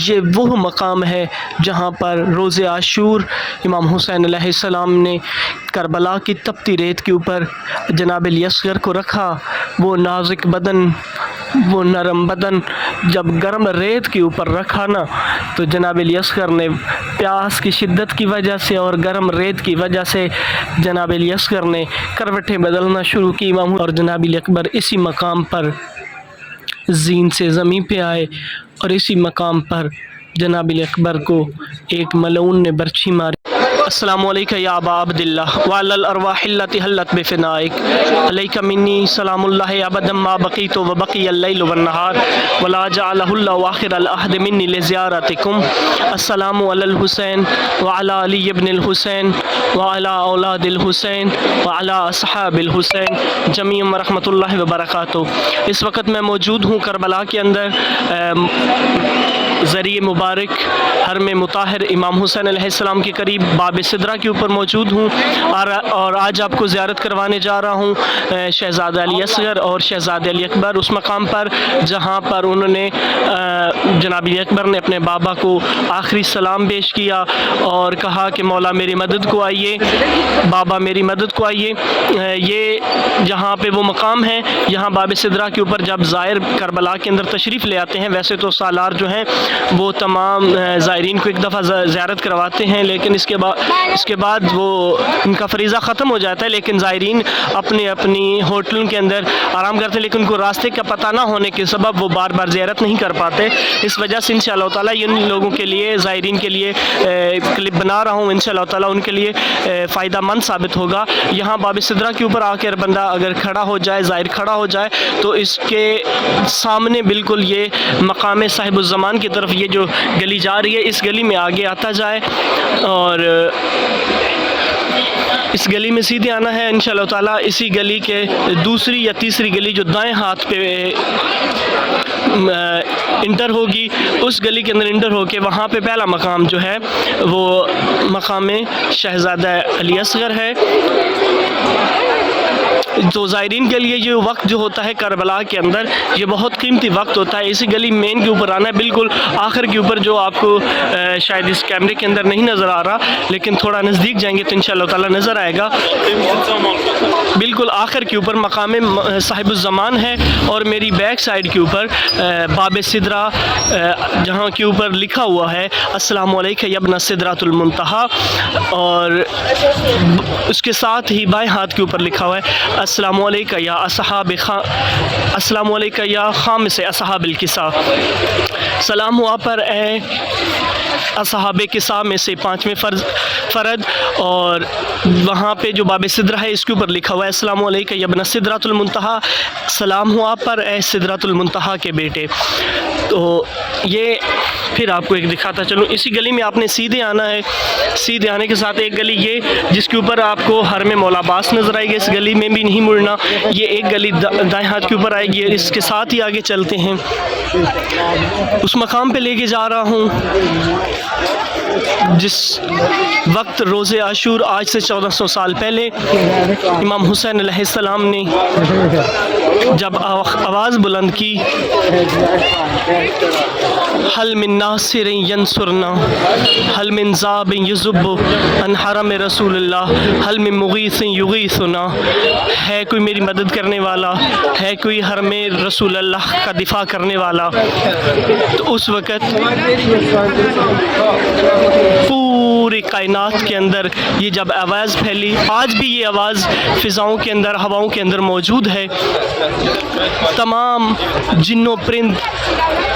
یہ وہ مقام ہے جہاں پر روز عاشور امام حسین علیہ السلام نے کربلا کی تپتی ریت کے اوپر جناب علی اصغر کو رکھا۔ وہ نازک بدن، وہ نرم بدن جب گرم ریت کے اوپر رکھا نا تو جناب علی اصغر نے پیاس کی شدت کی وجہ سے اور گرم ریت کی وجہ سے جناب علی اصغر نے کروٹیں بدلنا شروع کی اور جناب علی اکبر اسی مقام پر زین سے زمین پہ آئے اور اسی مقام پر جناب علی اکبر کو ایک ملعون نے برچھی ماری۔ السلام علیکم یا ابا عبداللہ وعلی الارواح التی حلت بفنائک، علیک منی سلام اللہ ابدا ما بقیت وبقی اللیل والنہار ولا جعلہ اللہ آخر العہد منی لزیارتکم۔ السلام علی الحسین وعلی علی ابن الحسین وعلی اولاد الحسین وعلی اصحاب الحسین جمیعا ورحمۃ اللہ وبرکاتہ۔ اس وقت میں موجود ہوں کربلا کے اندر، ذریعہ مبارک حرم مطہر امام حسین علیہ السلام کے قریب باب سدرہ کے اوپر موجود ہوں، اور آج آپ کو زیارت کروانے جا رہا ہوں شہزادہ علی اصغر اور شہزادہ علی اکبر اس مقام پر جہاں پر انہوں نے جناب علی اکبر نے اپنے بابا کو آخری سلام پیش کیا اور کہا کہ مولا میری مدد کو آئیے، بابا میری مدد کو آئیے۔ یہ جہاں پہ وہ مقام ہے، یہاں باب سدرہ کے اوپر جب زائر کربلا کے اندر تشریف لے آتے ہیں، ویسے تو سالار جو ہیں وہ تمام زائرین کو ایک دفعہ زیارت کرواتے ہیں، لیکن اس کے بعد وہ ان کا فریضہ ختم ہو جاتا ہے، لیکن زائرین اپنی ہوٹلوں کے اندر آرام کرتے ہیں، لیکن ان کو راستے کا پتہ نہ ہونے کے سبب وہ بار بار زیارت نہیں کر پاتے۔ اس وجہ سے انشاءاللہ تعالیٰ ان لوگوں کے لیے، زائرین کے لیے کلپ بنا رہا ہوں، انشاءاللہ تعالیٰ ان کے لیے فائدہ مند ثابت ہوگا۔ یہاں باب سدرہ کے اوپر آ کر بندہ اگر کھڑا ہو جائے، زائر کھڑا ہو جائے تو اس کے سامنے بالکل یہ مقام صاحب الزمان کی طرف یہ جو گلی جا رہی ہے، اس گلی میں آگے آتا جائے اور اس گلی میں سیدھے آنا ہے انشاءاللہ تعالیٰ۔ اسی گلی کے دوسری یا تیسری گلی جو دائیں ہاتھ پہ انٹر ہوگی، اس گلی کے اندر انٹر ہو کے وہاں پہ پہلا مقام جو ہے وہ مقام شہزادہ علی اصغر ہے۔ تو زائرین کے لیے یہ وقت جو ہوتا ہے کربلا کے اندر یہ بہت قیمتی وقت ہوتا ہے۔ اسی گلی مین کے اوپر آنا ہے، بالکل آخر کے اوپر جو آپ کو شاید اس کیمرے کے اندر نہیں نظر آ رہا، لیکن تھوڑا نزدیک جائیں گے تو انشاءاللہ تعالیٰ نظر آئے گا۔ بالکل آخر کے اوپر مقام صاحب الزمان ہے اور میری بیک سائڈ کے اوپر باب سدرہ جہاں کے اوپر لکھا ہوا ہے السلام علیکم یا ابن سدرۃ المنتہی، اور اس کے ساتھ ہی بائیں ہاتھ کے اوپر لکھا ہوا ہے السلام علیکم یا السلام علیکم یا خامس اصحاب الکسا، سلام ہوا پر اے اصحاب کسا میں سے پانچویں فرد۔ اور وہاں پہ جو باب سدرہ ہے اس کے اوپر لکھا ہوا ہے السلام علیکم یا ابن سدرۃ المنتہی، سلام ہوا پر اے سدرۃ المنتہی کے بیٹے۔ تو یہ پھر آپ کو ایک دکھاتا چلوں، اسی گلی میں آپ نے سیدھے آنا ہے، سیدھے آنے کے ساتھ ایک گلی یہ جس کے اوپر آپ کو حرم مولا عباس نظر آئے گی، اس گلی میں بھی نہیں مڑنا، یہ ایک گلی دائیں ہاتھ کے اوپر آئے گی، اس کے ساتھ ہی آگے چلتے ہیں۔ اس مقام پہ لے کے جا رہا ہوں جس وقت روز عاشور آج سے 1400 سال پہلے امام حسین علیہ السلام نے جب آواز بلند کی حل من ناصر ینصرنا حل من ذاب یذب عن حرم رسول اللہ حل من مغیث یغیثنا، ہے کوئی میری مدد کرنے والا، ہے کوئی حرم رسول اللہ کا دفاع کرنے والا۔ تو اس وقت پوری کائنات کے اندر یہ جب آواز پھیلی، آج بھی یہ آواز فضاؤں کے اندر، ہواؤں کے اندر موجود ہے، تمام جنوں پرند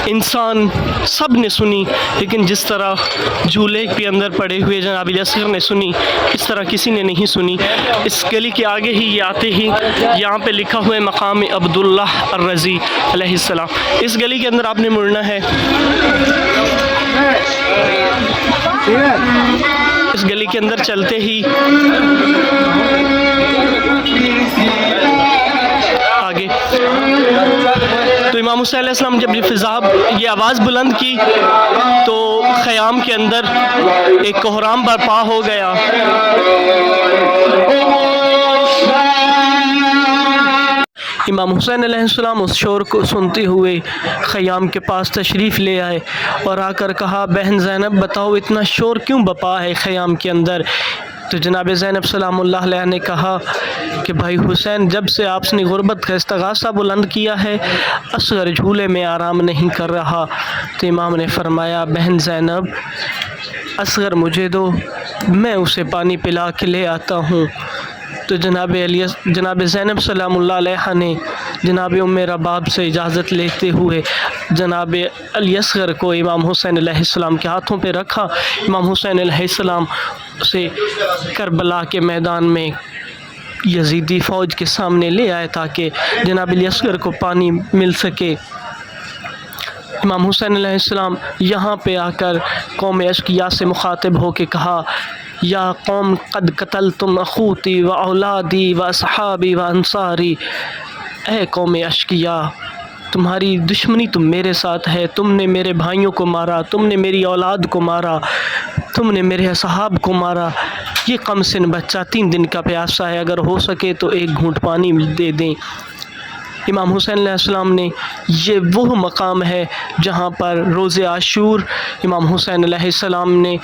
انسان سب نے سنی، لیکن جس طرح جھولے کے اندر پڑے ہوئے جناب علی اصغر نے سنی اس طرح کسی نے نہیں سنی۔ اس گلی کے آگے ہی یہ آتے ہی یہاں پہ لکھا ہوا ہے مقام عبداللہ الرضی علیہ السلام، اس گلی کے اندر آپ نے مڑنا ہے۔ اس گلی کے اندر چلتے ہی آگے تو امام حسین علیہ السلام جب یہ آواز بلند کی تو خیام کے اندر ایک کوہرام برپا ہو گیا۔ امام حسین علیہ السلام اس شور کو سنتے ہوئے خیام کے پاس تشریف لے آئے اور آ کر کہا بہن زینب بتاؤ اتنا شور کیوں بپا ہے خیام کے اندر؟ تو جناب زینب سلام اللہ علیہ نے کہا کہ بھائی حسین جب سے آپ نے غربت کا استغاثہ بلند کیا ہے اصغر جھولے میں آرام نہیں کر رہا۔ تو امام نے فرمایا بہن زینب اصغر مجھے دو، میں اسے پانی پلا کے لے آتا ہوں۔ تو جناب زینب سلام اللہ علیہ نے جناب ام رباب سے اجازت لیتے ہوئے جناب علی اصغر کو امام حسین علیہ السلام کے ہاتھوں پہ رکھا۔ امام حسین علیہ السلام اسے کربلا کے میدان میں یزیدی فوج کے سامنے لے آئے تاکہ جناب علی اصغر کو پانی مل سکے۔ امام حسین علیہ السلام یہاں پہ آ کر قوم اشقیاء سے مخاطب ہو کے کہا یا قوم قد قتلتم اخوتی و اولادی و اصحابی و انصاری، اے قوم اشقیاء تمہاری دشمنی تم میرے ساتھ ہے، تم نے میرے بھائیوں کو مارا، تم نے میری اولاد کو مارا، تم نے میرے اصحاب کو مارا۔ یہ کم سن بچہ 3 دن کا پیاسا ہے، اگر ہو سکے تو 1 گھونٹ پانی دے دیں۔ امام حسین علیہ السلام نے یہ وہ مقام ہے جہاں پر روز عاشور امام حسین علیہ السلام نے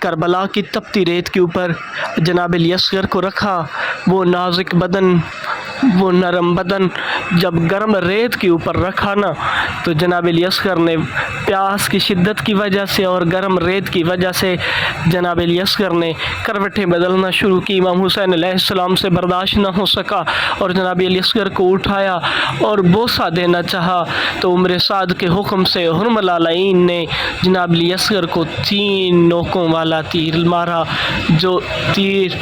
کربلا کی تپتی ریت کے اوپر جناب علی اصغر کو رکھا۔ وہ نازک بدن، وہ نرم بدن جب گرم ریت کے اوپر رکھا نا تو جناب علی اصغر نے پیاس کی شدت کی وجہ سے اور گرم ریت کی وجہ سے جناب علی اصغر نے کروٹیں بدلنا شروع کی۔ امام حسین علیہ السلام سے برداشت نہ ہو سکا اور جناب علی اصغر کو اٹھایا اور بوسہ دینا چاہا تو عمر سعد کے حکم سے حرملہ لعین نے جناب علی اصغر کو 3 نوکوں والا تیر مارا، جو تیر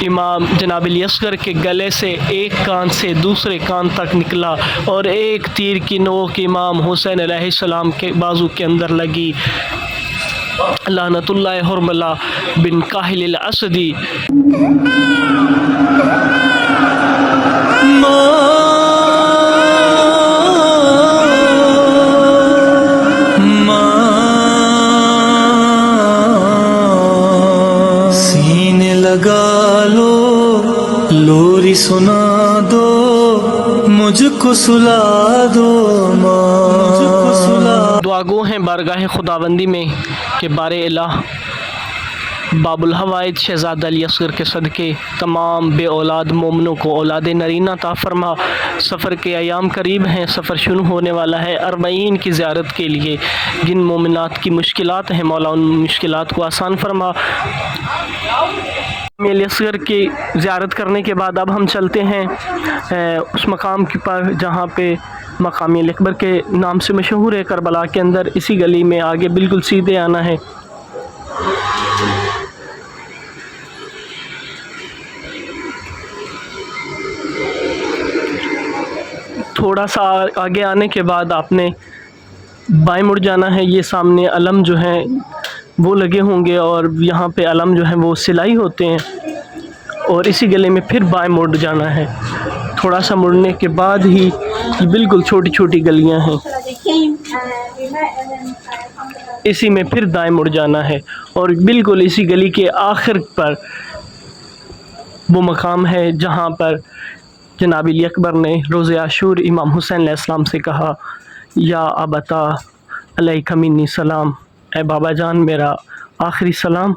امام جناب علی اصغر کے گلے سے ایک کان سے دوسرے کان تک نکلا اور ایک تیر کی نوک امام حسین علیہ السلام کے بازو کے اندر لگی۔ لعنت اللہ حرملہ بن کاہل الاسدی۔ سینے لگا لو لوری سنا دو مجھ کو سلا دو ماں۔ دعا گو ہیں بارگاہ خداوندی میں کہ بار الہ باب الحوائج شہزادہ علی اصغر کے صدقے تمام بے اولاد مومنوں کو اولاد نرینہ عطا فرما۔ سفر کے ایام قریب ہیں، سفر شروع ہونے والا ہے 40 کی زیارت کے لیے۔ جن مومنات کی مشکلات ہیں مولا ان مشکلات کو آسان فرما۔ علی اصغر کی زیارت کرنے کے بعد اب ہم چلتے ہیں اس مقام پر جہاں پہ مقام علی اکبر کے نام سے مشہور ہے، کربلا کے اندر۔ اسی گلی میں آگے بالکل سیدھے آنا ہے۔ تھوڑا سا آگے آنے کے بعد آپ نے بائیں مڑ جانا ہے۔ یہ سامنے علم جو ہیں وہ لگے ہوں گے اور یہاں پہ علم جو ہیں وہ سلائی ہوتے ہیں، اور اسی گلے میں پھر بائیں مڑ جانا ہے۔ تھوڑا سا مڑنے کے بعد ہی یہ بالکل چھوٹی چھوٹی گلیاں ہیں، اسی میں پھر دائیں مڑ جانا ہے اور بالکل اسی گلی کے آخر پر وہ مقام ہے جہاں پر جناب علی اکبر نے روز عاشور امام حسین علیہ السلام سے کہا یا ابتا علیک منی سلام، اے بابا جان میرا آخری سلام۔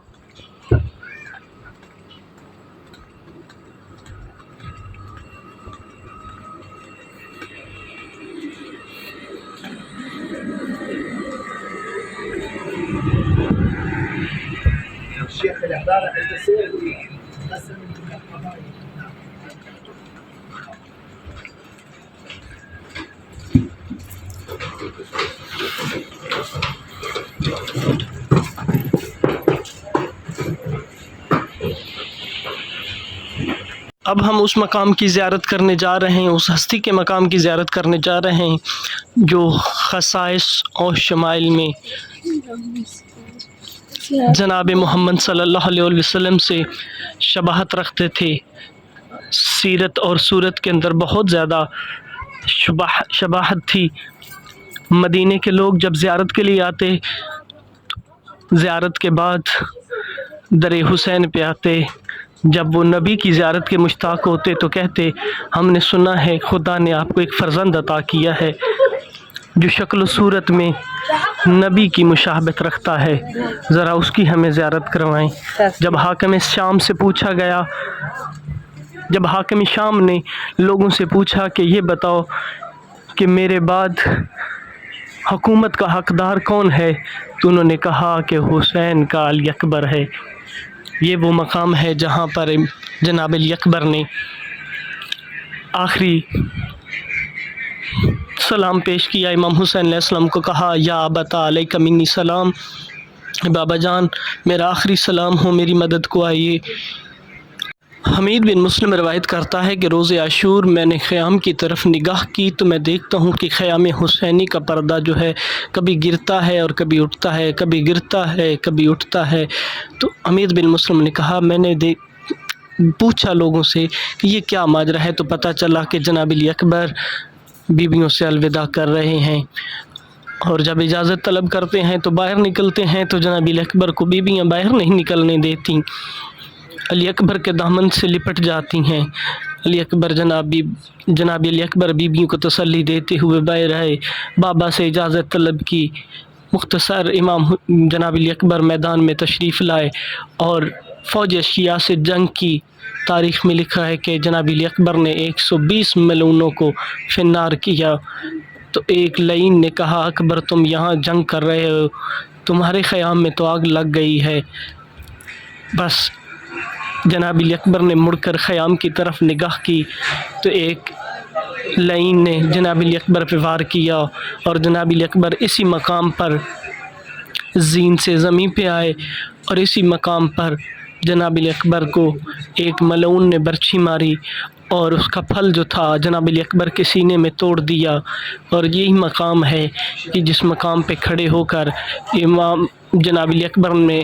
اب ہم اس مقام کی زیارت کرنے جا رہے ہیں، اس ہستی کے مقام کی زیارت کرنے جا رہے ہیں جو خصائص اور شمائل میں جناب محمد صلی اللہ علیہ وسلم سے شباہت رکھتے تھے۔ سیرت اور صورت کے اندر بہت زیادہ شباہت تھی۔ مدینے کے لوگ جب زیارت کے لیے آتے، زیارت کے بعد در حسین پہ آتے جب وہ نبی کی زیارت کے مشتاق ہوتے تو کہتے ہم نے سنا ہے خدا نے آپ کو ایک فرزند عطا کیا ہے جو شکل و صورت میں نبی کی مشابہت رکھتا ہے، ذرا اس کی ہمیں زیارت کروائیں۔ جب حاکم شام نے لوگوں سے پوچھا کہ یہ بتاؤ کہ میرے بعد حکومت کا حقدار کون ہے، تو انہوں نے کہا کہ حسین کا علی اکبر ہے۔ یہ وہ مقام ہے جہاں پر جناب علی اکبر نے آخری سلام پیش کیا۔ امام حسین علیہ السلام کو کہا یا ابتا علیک منی سلام، بابا جان میرا آخری سلام ہو، میری مدد کو آئیے۔ حمید بن مسلم روایت کرتا ہے کہ روز عاشور میں نے خیام کی طرف نگاہ کی تو میں دیکھتا ہوں کہ خیام حسینی کا پردہ جو ہے کبھی گرتا ہے اور کبھی اٹھتا ہے، کبھی گرتا ہے کبھی اٹھتا ہے۔ تو حمید بن مسلم نے کہا میں نے پوچھا لوگوں سے کہ یہ کیا ماجرا ہے، تو پتہ چلا کہ جناب علی اکبر بیویوں سے الوداع کر رہے ہیں، اور جب اجازت طلب کرتے ہیں تو باہر نکلتے ہیں تو جناب علی اکبر کو بیویاں باہر نہیں نکلنے دیتی، علی اکبر کے دامن سے لپٹ جاتی ہیں۔ جناب علی اکبر بیویوں کو تسلی دیتے ہوئے باہر آئے، بابا سے اجازت طلب کی، مختصر امام جناب علی اکبر میدان میں تشریف لائے اور فوج اشیاء سے جنگ کی۔ تاریخ میں لکھا ہے کہ جناب علی اکبر نے 120 ملعونوں کو فی النار کیا۔ تو ایک لعین نے کہا اکبر تم یہاں جنگ کر رہے ہو، تمہارے خیام میں تو آگ لگ گئی ہے۔ بس جناب علی اکبر نے مڑ کر خیام کی طرف نگاہ کی تو ایک لعین نے جناب علی اکبر پہ وار کیا اور جناب علی اکبر اسی مقام پر زین سے زمین پہ آئے، اور اسی مقام پر جناب علی اکبر کو ایک ملعون نے برچھی ماری اور اس کا پھل جو تھا جناب علی اکبر کے سینے میں توڑ دیا۔ اور یہی مقام ہے کہ جس مقام پہ کھڑے ہو کر امام جناب علی اکبر نے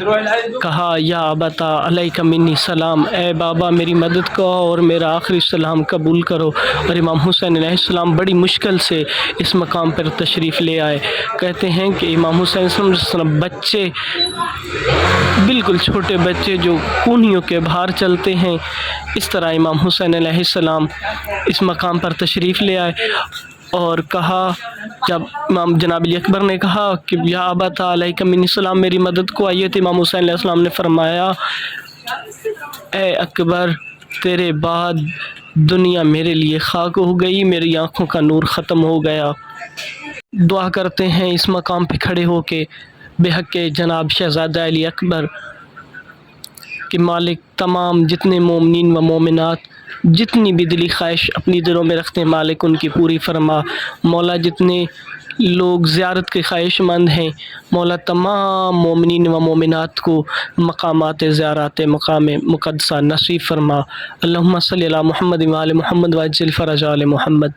کہا یا ابتا علیک منی سلام، اے بابا میری مدد کو اور میرا آخری سلام قبول کرو۔ اور امام حسین علیہ السلام بڑی مشکل سے اس مقام پر تشریف لے آئے۔ کہتے ہیں کہ امام حسین علیہ السلام بچے، بالکل چھوٹے بچے جو کونیوں کے باہر چلتے ہیں، اس طرح امام حسین علیہ السلام اس مقام پر تشریف لے آئے اور کہا، جب امام جناب علی اکبر نے کہا کہ یا ابتا علیک منی السلام میری مدد کو آئیے، تو امام حسین علیہ السلام نے فرمایا اے اکبر تیرے بعد دنیا میرے لیے خاک ہو گئی، میری آنکھوں کا نور ختم ہو گیا۔ دعا کرتے ہیں اس مقام پہ کھڑے ہو کے بے حق جناب شہزادہ علی اکبر کہ مالک تمام جتنے مومنین و مومنات جتنی بھی دلی خواہش اپنی دلوں میں رکھتے ہیں مالک ان کی پوری فرما۔ مولا جتنے لوگ زیارت کے خواہش مند ہیں مولا تمام مومنین و مومنات کو مقامات زیارات مقام مقدسہ نصیب فرما۔ اللہم صلی علی محمد و آل محمد وعجل فرج آل محمد۔